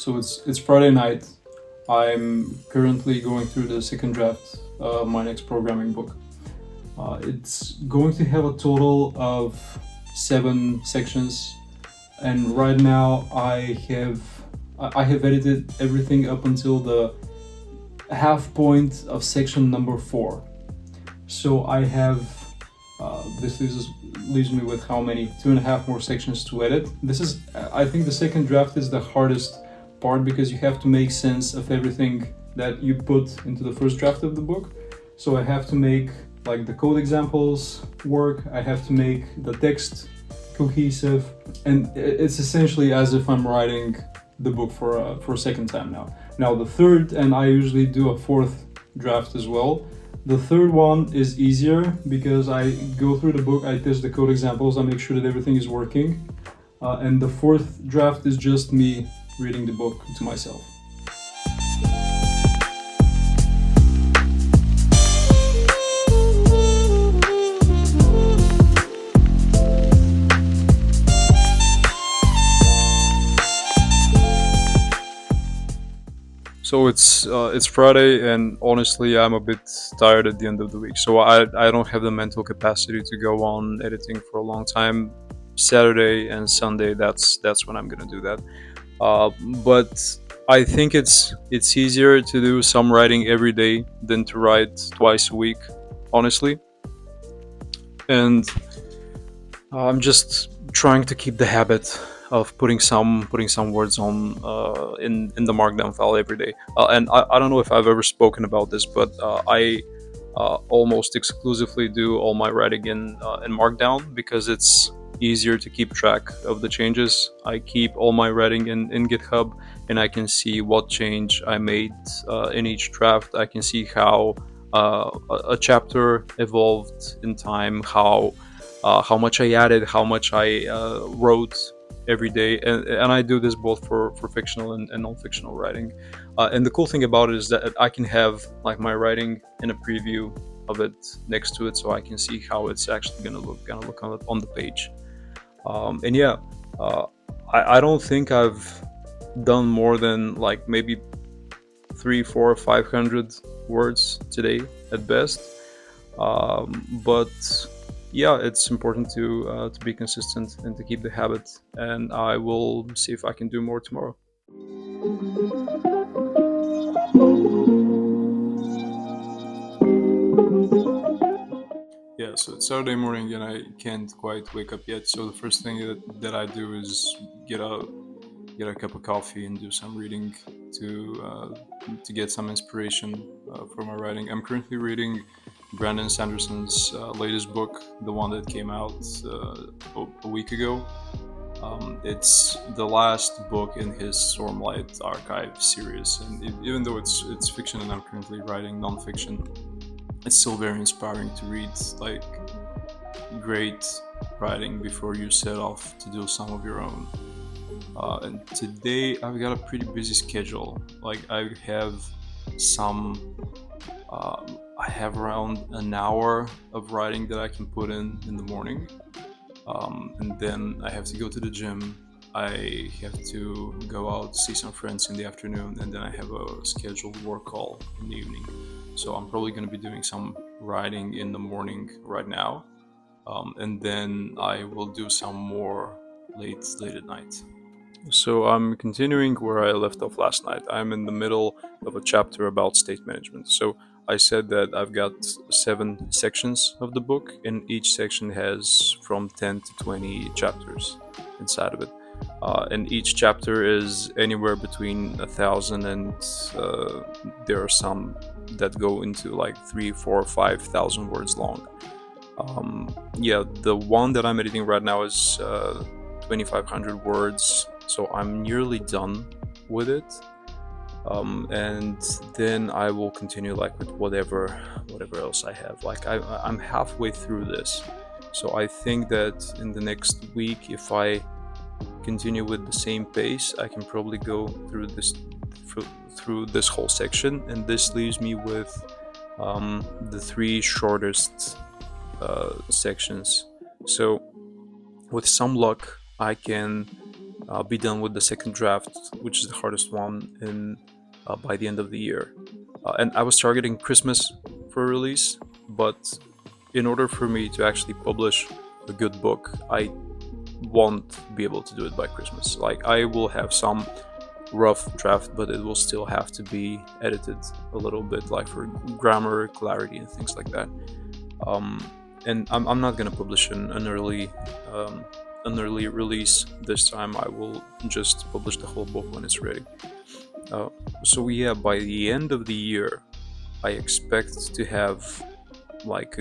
So it's Friday night. I'm currently going through the second draft of my next programming book. It's going to have a total of 7 sections, and right now I have edited everything up until the half point of section number 4. So I have this leaves me with how many 2.5 more sections to edit. This is I think the second draft is the hardest part because you have to make sense of everything that you put into the first draft of the book. So I have to make like the code examples work. I have to make the text cohesive, and it's essentially as if I'm writing the book for a second time now. Now the third, and I usually do a fourth draft as well. The third one is easier because I go through the book, I test the code examples, I make sure that everything is working. And the fourth draft is just me reading the book to myself. So it's Friday, and honestly, I'm a bit tired at the end of the week. So I don't have the mental capacity to go on editing for a long time. Saturday and Sunday, that's when I'm gonna do that. But I think it's easier to do some writing every day than to write twice a week, honestly. And I'm just trying to keep the habit of putting some words on in the markdown file every day. And I don't know if I've ever spoken about this, but I almost exclusively do all my writing in markdown because it's easier to keep track of the changes. I keep all my writing in GitHub, and I can see what change I made in each draft. I can see how a chapter evolved in time, how much I added, how much I wrote every day, and I do this both for fictional and non-fictional writing. And the cool thing about it is that I can have like my writing in a preview of it next to it, so I can see how it's actually gonna look on the page. And yeah, I don't think I've done more than like maybe 3, 4, 500 words today at best. But yeah, it's important to be consistent and to keep the habit, and I will see if I can do more tomorrow. Yeah, so it's Saturday morning and I can't quite wake up yet. So the first thing that I do is get a cup of coffee and do some reading to get some inspiration for my writing. I'm currently reading Brandon Sanderson's latest book, the one that came out a week ago. It's the last book in his Stormlight Archive series, and even though it's fiction and I'm currently writing nonfiction, it's still very inspiring to read like great writing before you set off to do some of your own. And today I've got a pretty busy schedule. Like I have around an hour of writing that I can put in the morning, and then I have to go to the gym. I have to go out to see some friends in the afternoon, and then I have a scheduled work call in the evening. So I'm probably going to be doing some writing in the morning right now, and then I will do some more late at night. So I'm continuing where I left off last night. I'm in the middle of a chapter about state management. So I said that I've got 7 sections of the book, and each section has from 10 to 20 chapters inside of it. And each chapter is anywhere between 1,000 and there are some that go into like 3, 4, 5,000 words long. Yeah, the one that I'm editing right now is 2,500 words, so I'm nearly done with it. And then I will continue like with whatever else I have. Like I'm halfway through this, so I think that in the next week, if I continue with the same pace, I can probably go through this whole section, and this leaves me with the 3 shortest sections. So with some luck, I can be done with the second draft, which is the hardest one, by the end of the year. And I was targeting Christmas for release, but in order for me to actually publish a good book, I won't be able to do it by Christmas. Like, I will have some rough draft, but it will still have to be edited a little bit, like for grammar, clarity, and things like that. Um, and I'm not gonna publish an early release this time. I will just publish the whole book when it's ready. Uh, so yeah, by the end of the year, I expect to have like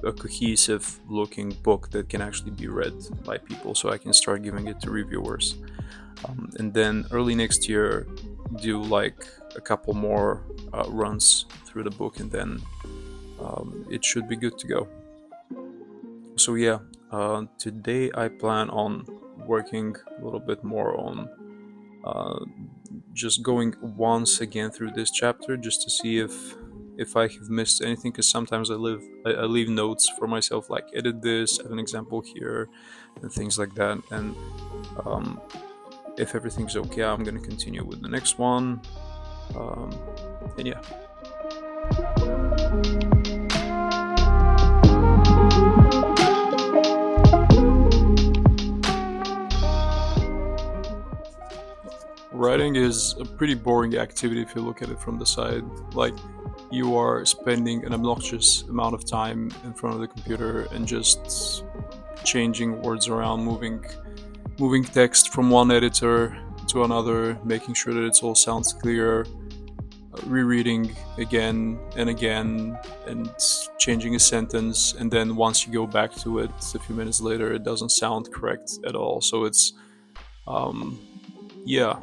a cohesive looking book that can actually be read by people, so I can start giving it to reviewers. And then early next year, do like a couple more runs through the book, and then it should be good to go. So yeah, today I plan on working a little bit more on uh, just going once again through this chapter, just to see if I have missed anything, because sometimes I leave notes for myself, like edit this, have an example here, and things like that. And um, if everything's okay, I'm gonna continue with the next one. Um, and yeah. Writing is a pretty boring activity if you look at it from the side. Like, you are spending an obnoxious amount of time in front of the computer and just changing words around, moving text from one editor to another, making sure that it all sounds clear, rereading again and again, and changing a sentence, and then once you go back to it a few minutes later, it doesn't sound correct at all. So it's um, yeah,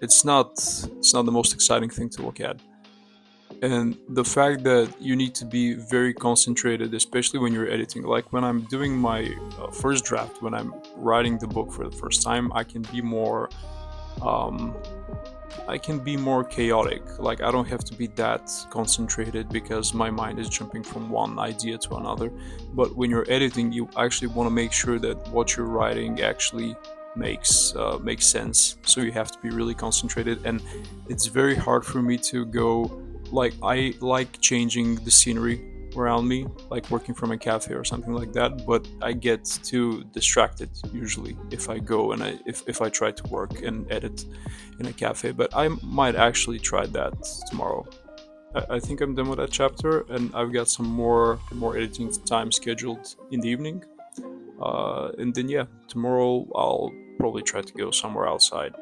it's not the most exciting thing to look at. And the fact that you need to be very concentrated, especially when you're editing. Like, when I'm doing my first draft, when I'm writing the book for the first time, um, I can be more chaotic. Like, I don't have to be that concentrated because my mind is jumping from one idea to another. But when you're editing, you actually want to make sure that what you're writing actually makes sense. So you have to be really concentrated, and it's very hard for me to go. Like, I like changing the scenery around me, like working from a cafe or something like that, but I get too distracted usually if I go and if I try to work and edit in a cafe. But I might actually try that tomorrow. I think I'm done with that chapter, and I've got some more editing time scheduled in the evening. And then yeah, tomorrow I'll probably try to go somewhere outside.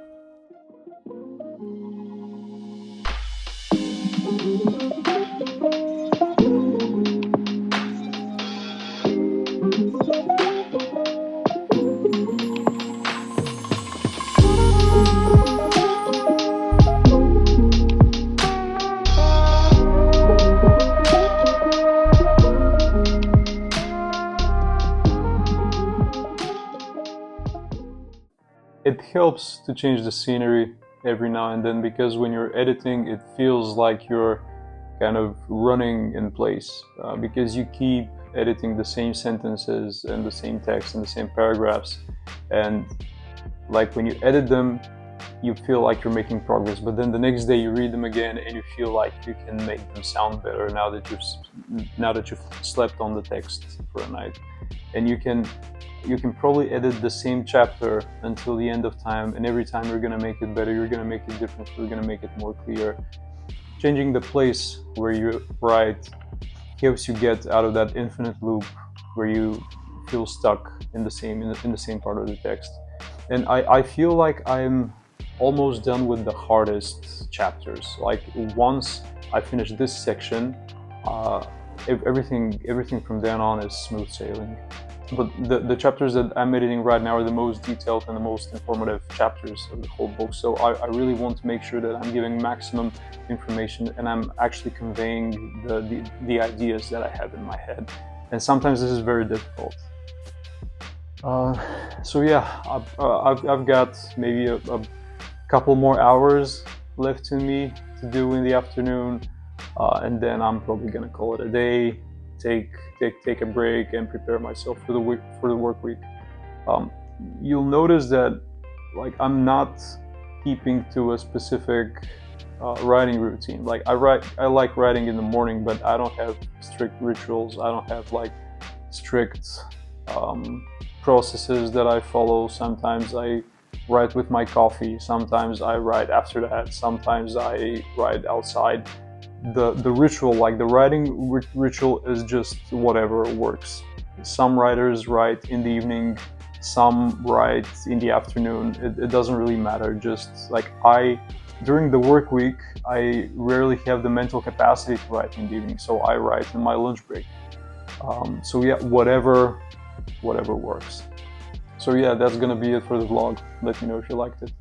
It helps to change the scenery every now and then, because when you're editing, it feels like you're kind of running in place, because you keep editing the same sentences and the same text and the same paragraphs. And like, when you edit them, you feel like you're making progress, but then the next day you read them again and you feel like you can make them sound better now that you've slept on the text for a night. And you can probably edit the same chapter until the end of time, and every time you're going to make it better, you're going to make it different, you're going to make it more clear. Changing the place where you write helps you get out of that infinite loop where you feel stuck in the same part of the text. And I feel like I'm almost done with the hardest chapters. Like, once I finish this section, everything from then on is smooth sailing. But the chapters that I'm editing right now are the most detailed and the most informative chapters of the whole book. So I really want to make sure that I'm giving maximum information and I'm actually conveying the ideas that I have in my head. And sometimes this is very difficult. So yeah, I've got maybe a couple more hours left in me to do in the afternoon, and then I'm probably gonna call it a day. Take a break and prepare myself for the work week. You'll notice that like I'm not keeping to a specific writing routine. Like I like writing in the morning, but I don't have strict rituals. I don't have like strict um, processes that I follow. Sometimes I write with my coffee. Sometimes I write after that. Sometimes I write outside. The ritual, like the writing ritual, is just whatever works. Some writers write in the evening, some write in the afternoon. It doesn't really matter. Just like during the work week, I rarely have the mental capacity to write in the evening, so I write in my lunch break. So yeah, whatever works. So yeah, that's gonna be it for the vlog. Let me know if you liked it.